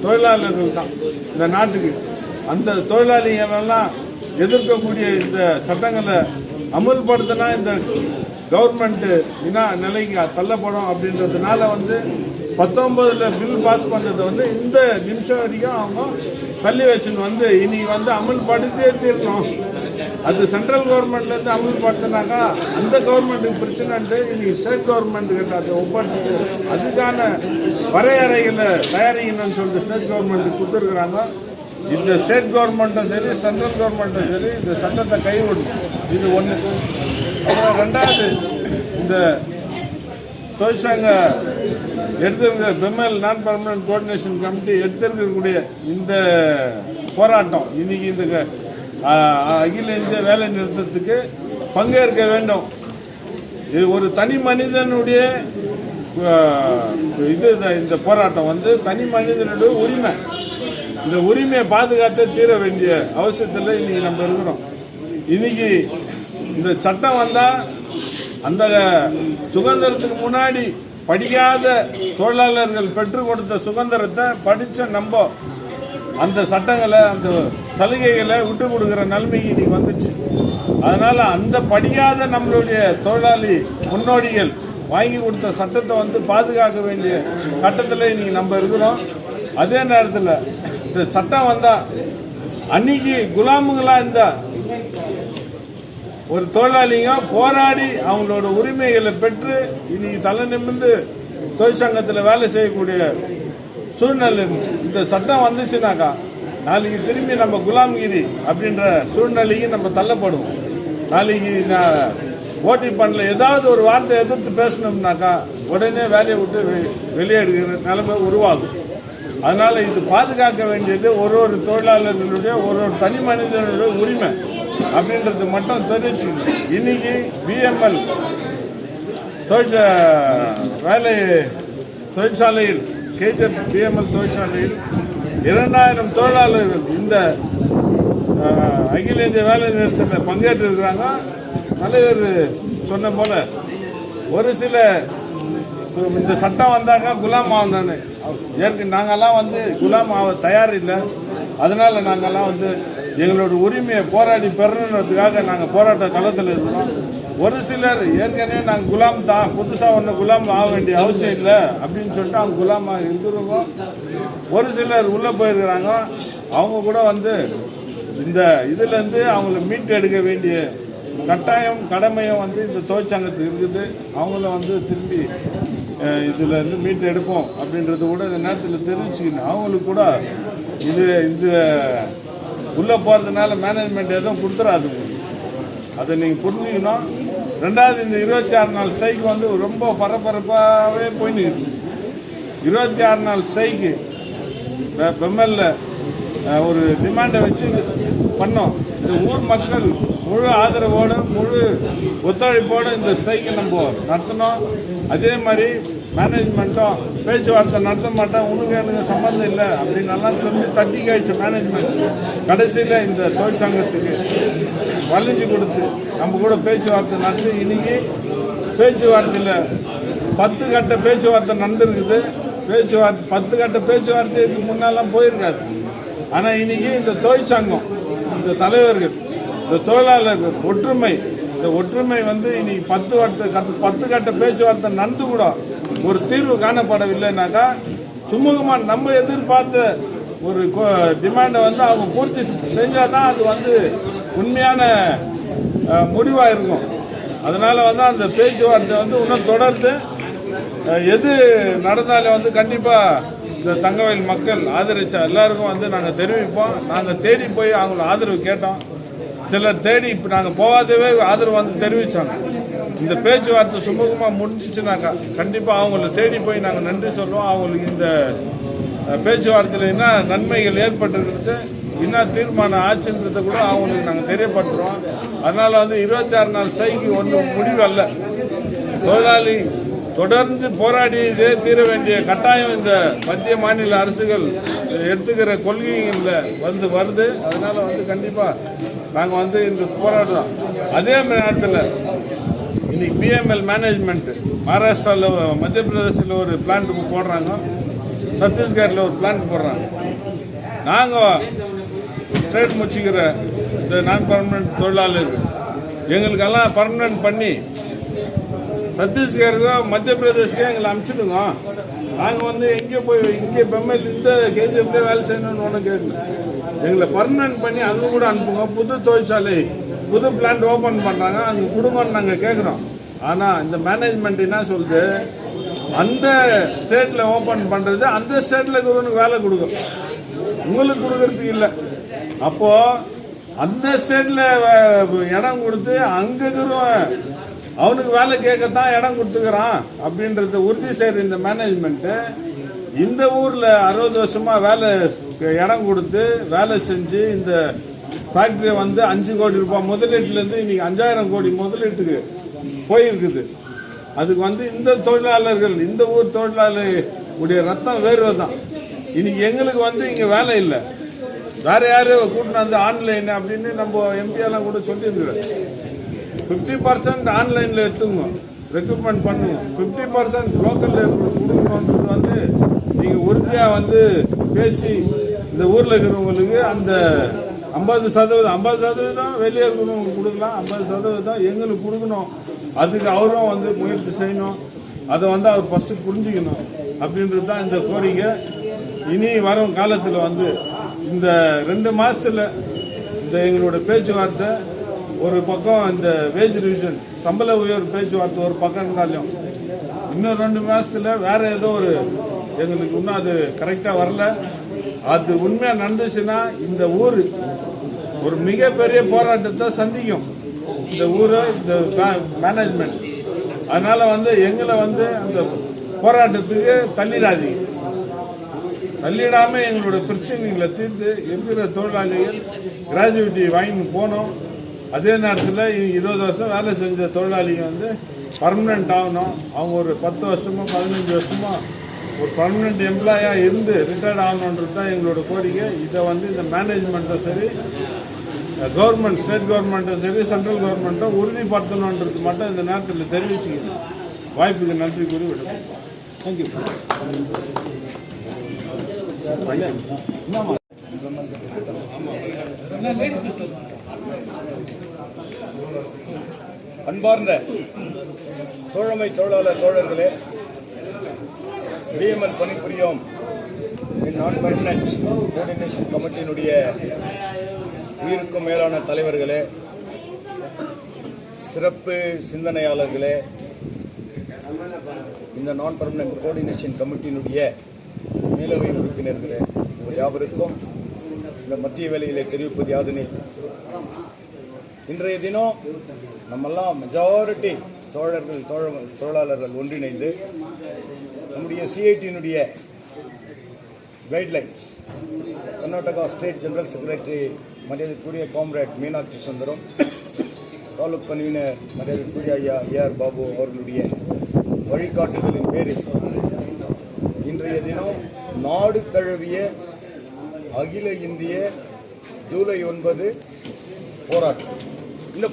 தொழிலாளர்கள் தான் இந்த நாட்டுக்கு. அந்த தொழிலாளிகளெல்லாம் எதிர்க்கக்கூடிய இந்த சட்டங்களை அமுல்படுத்தினா இந்த கவர்மெண்ட்டு நிலைக்கு தள்ளப்படும் அப்படின்றதுனால வந்து 19 பில் பாஸ் பண்ணது வந்து இந்த நிமிஷம் வரைக்கும் அவங்க தள்ளி வச்சுன்னு வந்து இன்னைக்கு வந்து அமுல்படுத்தியே தீரணும். அது சென்ட்ரல் கவர்மெண்ட்லேருந்து அமுல்படுத்தினாக்கா அந்த கவர்மெண்ட்டுக்கு பிரச்சனைன்ட்டு இன்னைக்கு ஸ்டேட் கவர்மெண்ட்டுக்கிட்ட அதை ஒப்படைச்சிட்டு அதுக்கான வரையறைகளை தயாரிக்கணும்னு சொல்லிட்டு ஸ்டேட் கவர்மெண்ட்டுக்கு கொடுத்துருக்குறாங்க. இந்த ஸ்டேட் கவர்மெண்ட்டும் சரி, சென்ட்ரல் கவர்மெண்ட்டும் சரி, இந்த சட்டத்தை கைவிடணும். இது ஒன்று. அப்புறம் ரெண்டாவது, இந்த தொழிற்சங்க எடுத்திருக்கிற பெம்எல் நான் பர்மனன்ட் கோஆர்டினேஷன் கமிட்டி எடுத்திருக்கக்கூடிய இந்த போராட்டம் இன்னைக்கு இந்த அகில இந்திய வேலை நிறுத்தத்துக்கு பங்கேற்க வேண்டும். இது ஒரு தனி மனிதனுடைய இந்த போராட்டம் வந்து தனி மனிதனுடைய உரிமை. இந்த உரிமையை பாதுகாத்து தீர வேண்டிய அவசியத்தில் இன்னைக்கு நம்ம இருக்கிறோம். இன்னைக்கு இந்த சட்டம் வந்தால் அந்த சுதந்திரத்துக்கு முன்னாடி படிக்காத தொழிலாளர்கள் பெற்றுக் கொடுத்த சுதந்திரத்தை படித்த நம்ம அந்த சட்டங்களை, அந்த சலுகைகளை விட்டு கொடுக்குற நிலைமைக்கு இன்னைக்கு வந்துச்சு. அதனால் அந்த படிக்காத நம்மளுடைய தொழிலாளி முன்னோடிகள் வாங்கி கொடுத்த சட்டத்தை வந்து பாதுகாக்க வேண்டிய கட்டத்தில் இன்னைக்கு நம்ம இருக்கிறோம். அதே நேரத்தில் இந்த சட்டம் வந்தால் அன்னைக்கு குலாமுகளாக இருந்தால் ஒரு தொழிலாளிங்க போராடி அவங்களோட உரிமைகளை பெற்று இன்னைக்கு தலை நிமிர்ந்து தொழிற்சங்கத்தில் வேலை செய்யக்கூடிய சூழ்நிலை இருந்துச்சு. இந்த சட்டம் வந்துச்சுனாக்கா நாளைக்கு திரும்பி நம்ம குலாம்கிரி அப்படின்ற சூழ்நிலைக்கு நம்ம தள்ளப்படுவோம். நாளைக்கு நான் ஓட்டி பண்ணல ஏதாவது ஒரு வார்த்தை எதிர்த்து பேசணும்னாக்கா உடனே வேலையை விட்டு வெளியேடுகிற நிலைமை உருவாகும். அதனால் இது பாதுகாக்க வேண்டியது ஒரு ஒரு தொழிலாளர்களுடைய ஒரு தனி மனிதனுடைய உரிமை அப்படின்றது மட்டும் தெரிவிச்சு இன்னைக்கு பிஎம்எல் தொழிற்சாலையில் கேஜர் பிஎம்எல் தொழிற்சாலையில் 2000 தொழிலாளர்கள் இந்த அகில இந்திய வேலை நிறுத்தத்தில் பங்கேற்றிருக்கிறாங்க. தலைவர் சொன்ன போல ஒரு சில இந்த சட்டம் வந்தாக்கா குலாம் ஆகணும். ஏற்கனவே நாங்கள்லாம் வந்து குலாம் ஆக தயார் இல்லை. அதனால் நாங்கள்லாம் வந்து எங்களோட உரிமையை போராடி பெறணுன்றதுக்காக நாங்கள் போராட்ட களத்தில் இருக்கிறோம். ஒரு சிலர் ஏற்கனவே நாங்கள் குலாம் தான், புதுசாக ஒன்று குலாம் ஆக வேண்டிய அவசியம் இல்லை அப்படின்னு சொல்லிட்டு அவங்க குலாமாக இருக்கிறவங்க ஒரு சிலர் உள்ளே போயிருக்கிறாங்க. அவங்க கூட வந்து இந்த இதுலேருந்து அவங்கள மீட்டு எடுக்க வேண்டிய கட்டாயம் கடமையும் வந்து இந்த தொழிற்சங்கத்துக்கு இருக்குது. அவங்கள வந்து திரும்பி இதில் மீட்டு எடுப்போம் அப்படின்றது கூட இந்த நேரத்தில் தெரிவிச்சுக்கணும். அவங்களுக்கு கூட இந்த உள்ளே போகிறதுனால மேனேஜ்மெண்ட் எதுவும் கொடுத்துடாது. அதை நீங்கள் புரிஞ்சுக்கணும். ரெண்டாவது, இந்த 26 நாள் ஸ்ட்ரைக் வந்து ரொம்ப பரபரப்பாகவே போயின்னு இருக்குது. 26 நாள் ஸ்ட்ரைக்கு பெம்மல்ல ஒரு டிமாண்டை வச்சு பண்ணோம். இந்த ஊர் மக்கள் முழு ஆதரவோடு முழு ஒத்துழைப்போடு இந்த ஸ்ட்ரைக்கை நம்ம நடத்தினோம். அதே மாதிரி மேனேஜ்மெண்ட்டும் பேச்சுவார்த்தை நடத்த மாட்டோம், உனக்கு எனக்கு சம்மந்தம் இல்லை அப்படின்னலாம் சொல்லி தட்டி கழிச்ச மேனேஜ்மெண்ட் கடைசியில் இந்த தொழிற்சங்கத்துக்கு வலிஞ்சு கொடுத்து நம்ம கூட பேச்சுவார்த்தை நடத்தி இன்னைக்கு பேச்சுவார்த்தையில் 10 கட்ட பேச்சுவார்த்தை நடந்திருக்குது. 10 கட்ட பேச்சுவார்த்தைக்கு முன்னெல்லாம் போயிருக்காது. ஆனால் இன்னைக்கு இந்த தொழிற்சங்கம், இந்த தலைவர்கள், இந்த தொழிலாளர்கள் ஒற்றுமை, இந்த ஒற்றுமை வந்து இன்னைக்கு 10 கட்ட பேச்சுவார்த்தை நடந்து கூட ஒரு தீர்வு காணப்படவில்லைனாக்கா சுமூகமாக நம்ம எதிர்பார்த்த ஒரு டிமாண்டை வந்து அவங்க பூர்த்தி செஞ்சால் தான் அது வந்து உண்மையான முடிவாக இருக்கும். அதனால் வந்து அந்த பேச்சுவார்த்தை வந்து இன்னும் தொடர்ந்து எது நடந்தாலும் வந்து கண்டிப்பாக இந்த தங்கவயல் மக்கள் ஆதரிச்ச எல்லாருக்கும் வந்து நாங்கள் தெரிவிப்போம். நாங்கள் தேடி போய் அவங்கள ஆதரவு கேட்டோம். சிலர் தேடி இப்போ நாங்கள் போகாதவே ஆதரவு வந்து தெரிவித்தாங்க. இந்த பேச்சுவார்த்தை சுமூகமாக முடிஞ்சிச்சுனாக்கா கண்டிப்பாக அவங்கள தேடி போய் நாங்கள் நன்றி சொல்லுவோம். அவங்களுக்கு இந்த பேச்சுவார்த்தையில் என்ன நன்மைகள் ஏற்பட்டுருக்கிறது, என்ன தீர்மானம் ஆச்சுன்றதை கூட அவங்களுக்கு நாங்கள் தெரியப்படுத்துகிறோம். அதனால் வந்து 26 நாள் ஸ்ட்ரைக்கு ஒன்றும் முடிவு அல்ல. தொழிலாளி தொடர்ந்து போராடியதே தீர வேண்டிய கட்டாயம் இந்த மத்திய மாநில அரசுகள் எடுத்துக்கிற கொள்கைகளில் வருது. அதனால் வந்து கண்டிப்பாக நாங்கள் வந்து இந்த போராடுறோம். அதே நேரத்தில் இன்னைக்கு பிஎம்எல் மேனேஜ்மெண்ட்டு மகாராஷ்டிராவில், மத்திய பிரதேசில் ஒரு பிளான்ட் போடுறாங்க, சத்தீஸ்கரில் ஒரு பிளான்ட் போடுறாங்க. நாங்கள் ட்ரேட் முடிச்சுக்கிற இந்த நான் பர்மனெண்ட் தொழிலாளர்கள் எங்களுக்கெல்லாம் பர்மனெண்ட் பண்ணி சத்தீஸ்கருக்கோ மத்திய பிரதேஷ்க்கோ எங்களை அனுப்பிச்சிடுங்க. நாங்கள் வந்து எங்கே போய் இங்கே பெம்மல் இந்த கேஜிஎஃப்லேயே வேலை செய்யணும்னு ஒன்று கேட்கணும். எங்களை பர்மனெண்ட் பண்ணி அங்கே கூட அனுப்புங்க. புது தொழிற்சாலை, புது பிளான்ட் ஓப்பன் பண்ணுறாங்க, அங்கே கொடுங்கன்னு நாங்கள் கேட்குறோம். ஆனால் இந்த மேனேஜ்மெண்ட் என்ன சொல்லுது, அந்த ஸ்டேட்டில் ஓப்பன் பண்ணுறது அந்த ஸ்டேட்டில் இருக்கிறவனுக்கு வேலை கொடுக்கும், உங்களுக்கு கொடுக்கறதுக்கு இல்லை. அப்போது அந்த ஸ்டேட்டில் இடம் கொடுத்து அங்கே இருக்கிறவன் அவனுக்கு வேலை கேட்கத்தான் இடம் கொடுத்துக்கிறான் அப்படின்றத உறுதி செய்கிற இந்த மேனேஜ்மெண்ட்டு இந்த ஊரில் 60 வருஷமாக வேலை இடம் கொடுத்து வேலை செஞ்சு இந்த ஃபேக்ட்ரியை வந்து 5 கோடி ரூபாய் முதலீட்டுலேருந்து இன்றைக்கி 5000 கோடி முதலீட்டுக்கு போயிருக்குது. அதுக்கு வந்து இந்த தொழிலாளர்கள், இந்த ஊர் தொழிலாளர்களுடைய ரத்தம் வேர்வை தான். இன்னைக்கு எங்களுக்கு வந்து இங்கே வேலை இல்லை, வேறு யாரும் கூட்டினா வந்து ஆன்லைன் அப்படின்னு நம்ம எம்பியெல்லாம் கூட சொல்லியிருக்கிறேன். 50% ஆன்லைனில் எடுத்துங்க, ரெக்ரூட்மெண்ட் பண்ணுங்க. 50% லோக்கலில் கொடுக்கணுன்றது வந்து நீங்கள் உறுதியாக வந்து பேசி இந்த ஊரில் இருக்கிறவங்களுக்கு அந்த 50% வெளியே இருக்கிறவங்களுக்கு கொடுக்கலாம், 50% எங்களுக்கு கொடுக்கணும். அதுக்கு அவரும் வந்து முயற்சி செய்யணும். அதை வந்து அவர் ஃபஸ்ட்டு புரிஞ்சுக்கணும் அப்படின்றது தான் இந்த கோரிக்கை. இனி வரும் காலத்தில் வந்து இந்த 2 மாதத்தில் இந்த எங்களோட பேச்சுவார்த்தை ஒரு பக்கம், இந்த வேஜ் ரிவிஷன் சம்பள உயர்வு பேச்சுவார்த்தை ஒரு பக்கம் இருந்தாலும் இன்னும் 2 மாதத்தில் வேறு ஏதோ ஒரு எங்களுக்கு இன்னும் அது கரெக்டாக வரல. அது உண்மையாக நடந்துச்சுன்னா இந்த ஊர் ஒரு மிகப்பெரிய போராட்டத்தை சந்திக்கும், இந்த ஊர், இந்த மேனேஜ்மெண்ட். அதனால் வந்து எங்களை வந்து அந்த போராட்டத்துக்கு தள்ளிடாதீங்க. தள்ளிடாமல் எங்களோட பிரச்சனைகளை தீர்த்து இருக்கிற தொழிலாளிகள் கிராஜுவிட்டி வாங்கி போனோம். அதே நேரத்தில் 20 வருஷம் வேலை செஞ்ச தொழிலாளிங்க வந்து பர்மனெண்ட் ஆகணும். அவங்க ஒரு 10 வருஷமோ 15 வருஷமோ ஒரு பர்மனெண்ட் எம்ப்ளாயாக இருந்து ரிட்டையர்ட் ஆகணுன்றது தான் எங்களோட கோரிக்கை. இதை வந்து இந்த மேனேஜ்மெண்ட்டும் சரி, கவர்மெண்ட், ஸ்டேட் கவர்மெண்ட்டும் சரி, சென்ட்ரல் கவர்மெண்ட்டும் உறுதிப்படுத்தணுன்றது மட்டும் இந்த நேரத்தில் தெரிவிச்சுக்கணும். வாய்ப்புக்கு நன்றி கூறி விடுவோம். தேங்க்யூ. அன்பார்ந்த தோழமை தொழிலாளர் தோழர்களே, பிஎம்எல் பணிபுரியும் நான் பெர்மனன்ட் கோஆர்டினேஷன் கமிட்டியினுடைய உயிருக்கும் மேலான தலைவர்களே, சிறப்பு சிந்தனையாளர்களே, இந்த நான் பெர்மனன்ட் கோஆர்டினேஷன் கமிட்டியினுடைய மேலவை உறுப்பினர்களே, உங்கள் யாவருக்கும் இந்த மத்திய வேலைகளை தெரிவிப்பது யாதெனில், இன்றைய தினம் நம்மெல்லாம் மெஜாரிட்டி தொழிலாளர்கள் ஒன்றிணைந்து நம்முடைய சிஐடியினுடைய guidelines, Karnataka state general secretary மரியாதைக்குரிய காம்ரேட் மீனாட்சி சுந்தரம், தாலுக் கன்வீனர் மரியாதைக்குரிய ஐயா ஏஆர் பாபு அவர்களுடைய வழிகாட்டுதலின் பேரில் இன்றைய தினம் நாடு தழுவிய அகில இந்திய ஜூலை 9 போராட்டம். இந்த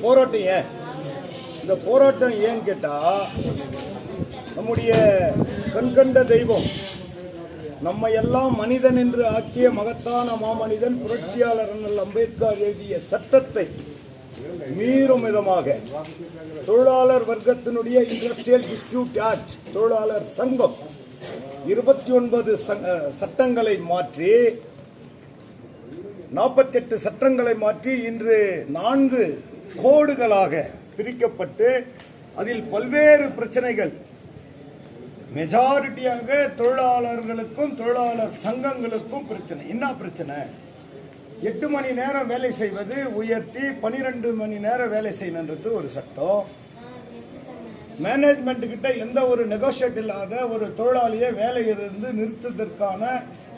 போராட்டம் ஏன்னு கேட்டால், நம்முடைய கண்கண்ட தெய்வம், நம்ம எல்லாம் மனிதன் என்று ஆக்கிய மகத்தான மாமனிதன் புரட்சியாளர் அண்ணல் அம்பேத்கர் எழுதிய சட்டத்தை மீறும் விதமாக தொழிலாளர் வர்க்கத்தினுடைய இண்டஸ்ட்ரியல் டிஸ்பியூட் ஆக்ட், தொழிலாளர் சங்கம் 29 சட்டங்களை மாற்றி 48 சட்டங்களை மாற்றி இன்று 4 கோடுகளாக பிரிக்கப்பட்டு அதில் பல்வேறு பிரச்சனைகள், மெஜாரிட்டியாக தொழிலாளர்களுக்கும் தொழிலாளர் சங்கங்களுக்கும் பிரச்சனை. என்ன பிரச்சனை? 8 மணி நேரம் வேலை செய்வது உயர்த்தி 12 மணி நேரம் வேலை செய்யணுன்றது ஒரு சட்டம். மேனேஜ்மெண்ட் கிட்ட எந்த ஒரு நெகோஷியேட் இல்லாத ஒரு தொழிலாளியை வேலையிலிருந்து நிறுத்துவதற்கான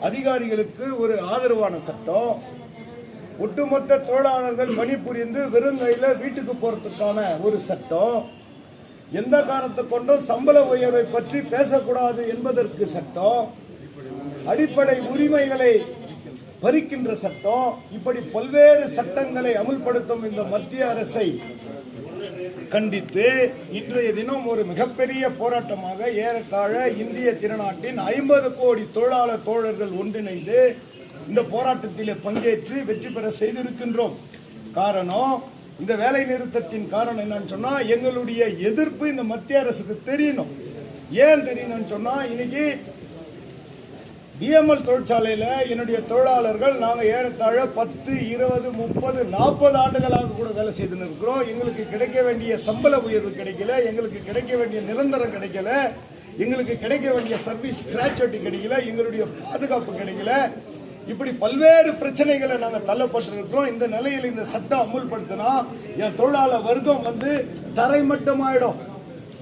அதிகாரிகளுக்கு ஒரு ஆதரவான சட்டம். ஒட்டுமொத்த தொழிலாளர்கள் பணிபுரிந்து வெறுங்கையில் வீட்டுக்கு போறதுக்கான ஒரு சட்டம். எந்த காரணத்தை கொண்டும் சம்பள உயர்வை பற்றி பேசக்கூடாது என்பதற்கு சட்டம். அடிப்படை உரிமைகளை பறிக்கின்ற சட்டம். இப்படி பல்வேறு சட்டங்களை அமுல்படுத்தும் இந்த மத்திய அரசை கண்டித்து இன்றைய தினம் ஒரு மிகப்பெரிய போராட்டமாக ஏறத்தாழ இந்திய திருநாட்டின் 50 கோடி தொழிலாளர் தோழர்கள் ஒன்றிணைந்து இந்த போராட்டத்தில் பங்கேற்று வெற்றி பெற செய்திருக்கின்றோம். காரணம், இந்த வேலை நிறுத்தத்தின் காரணம் என்னன்னு சொன்னா, எங்களுடைய எதிர்ப்பு இந்த மத்திய அரசுக்கு தெரியணும். ஏன் தெரியணும்னு சொன்னா, இன்னைக்கு பிஎம்எல் தொழிற்சாலையில் என்னுடைய தொழிலாளர்கள் நாங்கள் ஏறத்தாழ 10, 20, 30, 40 ஆண்டுகளாக கூட வேலை செய்துன்னு இருக்கிறோம். எங்களுக்கு கிடைக்க வேண்டிய சம்பள உயர்வு கிடைக்கல, எங்களுக்கு கிடைக்க வேண்டிய நிரந்தரம் கிடைக்கல, எங்களுக்கு கிடைக்க வேண்டிய சர்வீஸ் கிராச்சுவிட்டி கிடைக்கல, எங்களுடைய பாதுகாப்பு கிடைக்கல. இப்படி பல்வேறு பிரச்சனைகளை நாங்கள் தள்ளப்பட்டிருக்கிறோம். இந்த நிலையில் இந்த சட்டம் அமுல்படுத்தினா என் தொழிலாளர் வர்க்கம் தரைமட்டமாயிடும்.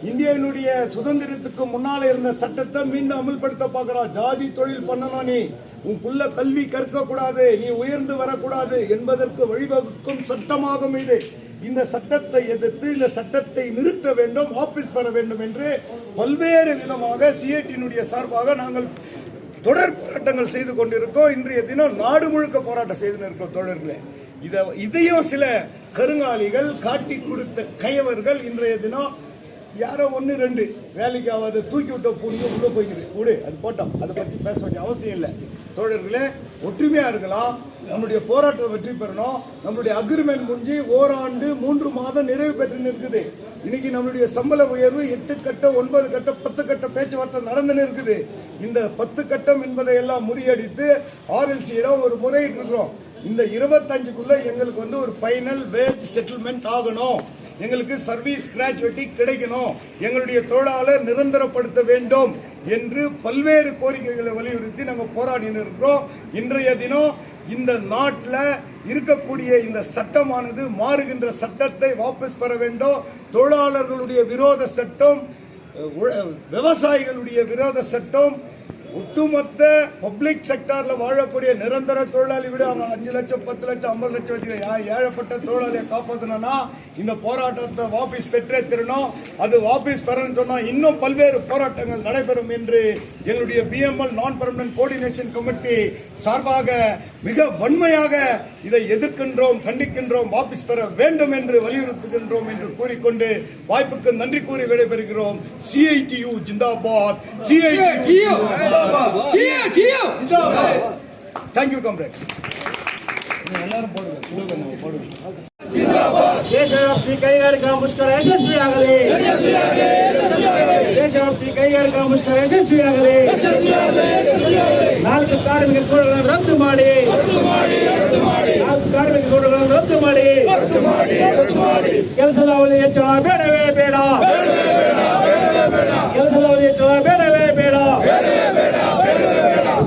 இந்தியாவினுடைய சுதந்திரத்துக்கு முன்னால இருந்த சட்டத்தை மீண்டும் அமுல்படுத்த பார்க்கிறோம். ஜாதி தொழில் பண்ணணும், நீ உன் புள்ள கல்வி கற்க கூடாது, நீ உயர்ந்து வரக்கூடாது என்பதற்கு வழிவகுக்கும் சட்டமாகும் இது. இந்த சட்டத்தை எதிர்த்து இந்த சட்டத்தை நிறுத்த வேண்டும், வாபஸ் பெற வேண்டும் என்று பல்வேறு விதமாக சிஐடியினுடைய சார்பாக நாங்கள் தொடர் போராட்டங்கள் செய்து கொண்டிருக்கோம். இன்றைய தினம் நாடு முழுக்க போராட்டம் செய்து இருக்கோம் தோழர்களே. இதையும் சில கருங்காலிகள் காட்டி கொடுத்த கயவர்கள் இன்றைய தினம் யாரோ 1, 2 வேலைக்கு ஆகாத தூக்கி விட்ட பூண்டு உள்ள போய்க்குது. கூடு அது போட்டோம், அதை பற்றி பேச வேண்டிய அவசியம் இல்லை. தோழர்களே, ஒற்றுமையா இருக்கலாம். நம்முடைய போராட்டத்தை வெற்றி பெறணும். நம்மளுடைய அக்ரிமெண்ட் முடிஞ்சு ஓராண்டு 3 மாதம் நிறைவு பெற்று இருக்குது. இன்னைக்கு நம்மளுடைய சம்பள உயர்வு 8 கட்டம், 9 கட்டம், 10 கட்டம் பேச்சுவார்த்தை நடந்துன்னு இருக்குது. இந்த 10 கட்டம் என்பதை எல்லாம் முறியடித்து RLC-இடம் ஒரு முறையிட்டு இருக்கிறோம். இந்த 25க்குள்ள எங்களுக்கு ஒரு ஃபைனல் வேஜ் செட்டில்மெண்ட் ஆகணும், எங்களுக்கு சர்வீஸ் கிராச்சுவிட்டி கிடைக்கணும், எங்களுடைய தொழிலாளர் நிரந்தரப்படுத்த வேண்டும் என்று பல்வேறு கோரிக்கைகளை வலியுறுத்தி நாங்கள் போராடின்னு இருக்கிறோம். இன்றைய தினம் இந்த நாட்டில் இருக்கக்கூடிய இந்த சட்டமானது மாறுகின்ற சட்டத்தை வாபஸ் பெற வேண்டும். தொழிலாளர்களுடைய விரோத சட்டம், விவசாயிகளுடைய விரோத சட்டம், ஒட்டுமொத்த பப்ளிக் செக்டார்ல வாழக்கூடிய நிரந்தர தொழிலாளி விட அவங்க 5 லட்சம் 10 லட்சம் 50 லட்சம் வச்சுக்கிறேன் ஏழப்பட்ட தொழிலாளியை காப்பாற்றணும்னா இந்த போராட்டத்தை வாபஸ் பெற்றே தரணும். அது வாபஸ் பெறணும்னு சொன்னா இன்னும் பல்வேறு போராட்டங்கள் நடைபெறும் என்று எங்களுடைய பிஎம்எல் நான் பெர்மனன்ட் கோஆர்டினேஷன் கமிட்டி சார்பாக மிக வன்மையாக இதை எதிர்க்கின்றோம், கண்டிக்கின்றோம், வாபஸ் பெற வேண்டும் என்று வலியுறுத்துகின்றோம் என்று கூறிக்கொண்டு வாய்ப்புக்கு நன்றி கூறி விடைபெறுகிறோம். CITU zindabad, CITU Thank you, comrades. ದೇಶವ್ಯಾಪಿ ಕೈಗಾರಿಕಾ ಮುಷ್ಕರ ಯಶಸ್ವಿಯಾಗಲಿ. ದೇಶವ್ಯಾಪಿ ಕೈಗಾರಿಕಾ ಮುಷ್ಕರ ಯಶಸ್ವಿಯಾಗಲಿ. 4 ಕಾರ್ಮಿಕ ಕೋಡ್ಗಳನ್ನು ರದ್ದು ಮಾಡಿ. 4 ಕಾರ್ಮಿಕ ಕೋಡ್ಗಳನ್ನು ರದ್ದು ಮಾಡಿ. ಕೆಲಸದ ಅವಧಿ ಹೆಚ್ಚಳ ಬೇಡವೇ ಬೇಡ. ಕೆಲಸದ ಅವಧಿ ಹೆಚ್ಚಳ ಬೇಡವೇ ಬೇಡ.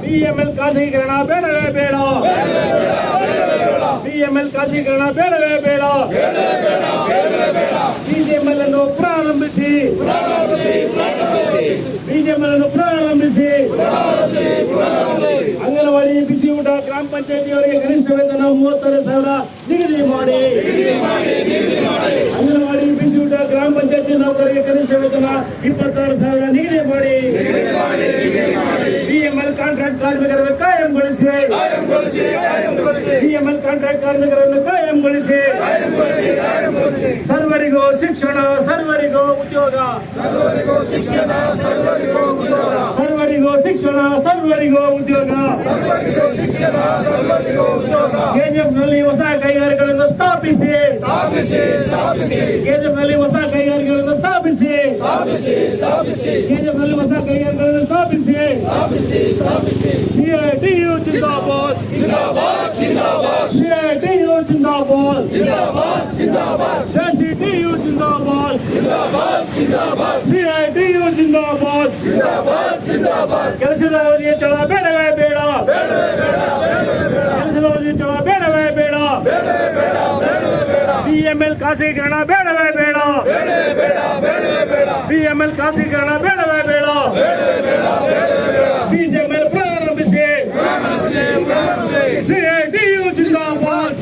BML ಖಾಸಗೀಕರಣ ಬೇಡವೇ ಬೇಡ. BML ಖಾಸಗೀಕರಣ ಬೇಡವೇ ಬೇಡ. BGML ಅನ್ನು ಪ್ರಾರಂಭಿಸಿ. BGML ಅನ್ನು ಪ್ರಾರಂಭಿಸಿ. ಅಂಗನವಾಡಿ ಬಿಸಿ ಊಟ ಗ್ರಾಮ ಪಂಚಾಯತಿಯವರಿಗೆ ಗರಿಷ್ಠ ವೇತನ 36,000 ನಿಗದಿ ಮಾಡಿ. ಅಂಗನವಾಡಿ ಬಿಸಿ ಊಟ ಗ್ರಾಮ ಪಂಚಾಯತಿ ನೌಕರರಿಗೆ ಗರಿಷ್ಠ ವೇತನ 26,000 ನಿಗದಿ ಮಾಡಿ. BML ಕಾಂಟ್ರಾಕ್ಟ್ ಕಾರ್ಮಿಕರನ್ನು ಕಾಯಂಗೊಳಿಸಿ. BML ಕಾಂಟ್ರಾಕ್ಟ್ ಕಾರ್ಮಿಕರನ್ನು ಕಾಯಂಗೊಳಿಸಿ. ಸರ್ವರಿಗೂ ಶಿಕ್ಷಣ, ಸರ್ವರಿಗೂ ಉದ್ಯೋಗ. ಸರ್ವರಿಗೂ ಶಿಕ್ಷಣ, ಸರ್ವರಿಗೂ ಉದ್ಯೋಗ. ಕೆಜಿಎಫ್ನಲ್ಲಿ ಹೊಸ ಕೈಗಾರಿಕೆಗಳನ್ನು ಸ್ಥಾಪಿಸಿ. ಕೆಜಿಎಫ್ನಲ್ಲಿ ಹೊಸ ಕೈಗಾರಿಕೆಗಳನ್ನು ಸ್ಥಾಪಿಸಿ. ಕೆಜಿಎಫ್ನಲ್ಲಿ ಹೊಸ ಕೈಗಾರಿಕೆಗಳನ್ನು ಸ್ಥಾಪಿಸಿ. CITU ಜಿಂದಾಬಾದ್. CITU ಜಿಂದಾಬಾದ್. CITU ಜಿಂದಾಬಾದ್. CITU ಜಿಂದಾಬಾದ್. ಕೆಲಸದ ಅವಧಿ ಹೆಚ್ಚಳ ಬೇಡವೇ ಬೇಡ. ಕೆಲಸದ ಅವಧಿ ಹೆಚ್ಚಳ ಬೇಡವೇ ಬೇಡ. BML ಖಾಸಗೀಕರಣ ಬೇಡವೇ ಬೇಡ. BML ಖಾಸಗೀಕರಣ ಬೇಡವೇ ಬೇಡ. BGML ಪ್ರಾರಂಭಿಸಿ. CITU ಜಿಂದಾಬಾದ್.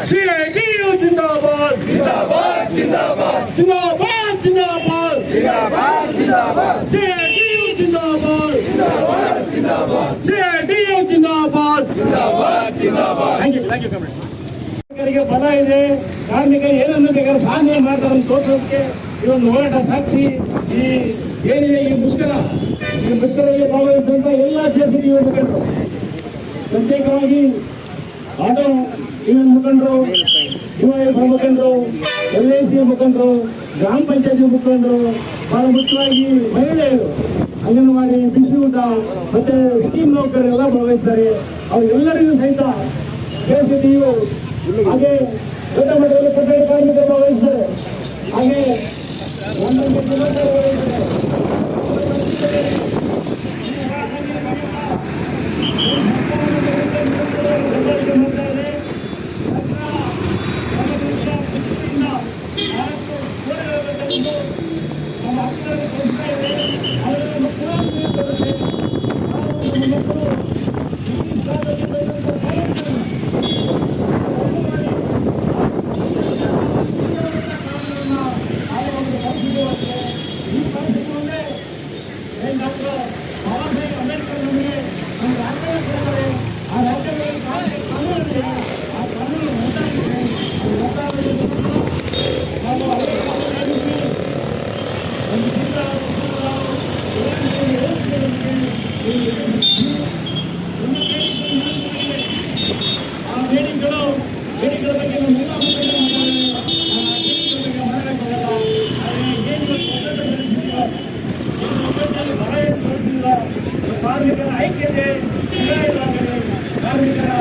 CITU ಜಿಂದಾಬಾದ್. ಜಿಂದಾಬಾದ್ ಜಿಂದಾಬಾದ್. CITU ಜಿಂದಾಬಾದ್. CITU ಜಿಂದಾಬಾದ್. Thank you comments. ಕಾರ್ಮಿಕರಿಗೆ ಬಲ ಇದೆ. ಕಾರ್ಮಿಕರು ಏನನ್ನು ಬೇಕಾದ್ರೆ ಸಾಧನೆ ಮಾಡ್ತಾರೆ ಅಂತ ತೋರಿಸೋದಕ್ಕೆ ಇದೊಂದು ಹೋರಾಟ ಸಾಕ್ಷಿ. ಈ ಏನಿದೆ ಈ ಮುಷ್ಕರ, ಈ ಮುಷ್ಕರಲ್ಲಿ ಭಾಗವಹಿಸಿದಂತ ಎಲ್ಲ JCB ಮುಖಂಡರು, ಪ್ರತ್ಯೇಕವಾಗಿ ಆಟೋ ಯೂನಿಯನ್ ಮುಖಂಡರು, UIF ಮುಖಂಡರು, LIC ಮುಖಂಡರು, ಗ್ರಾಮ ಪಂಚಾಯತಿ ಮುಖಂಡರು, ಬಹಳ ಮುಖ್ಯವಾಗಿ ಮಹಿಳೆಯರು, ಅಂಗನವಾಡಿ ಬಿಸಿ ಊಟ ಮತ್ತೆ ಸ್ಕೀಮ್ ನೌಕರರೆಲ್ಲ ಭಾಗವಹಿಸ್ತಾರೆ. ಅವರೆಲ್ಲರಿಗೂ ಸಹಿತ JCBಯು ಹಾಗೆ ದೊಡ್ಡ ಮಟ್ಟದಲ್ಲಿ ಕಟ್ಟಡ ಕಾರ್ಮಿಕರು ಭಾಗವಹಿಸ್ತಾರೆ. ಹಾಗೆ ಒಂದೊಂದು ಕಾರ್ಮಿಕರ ಐಕ್ಯತೆ ಕಾರ್ಮಿಕರ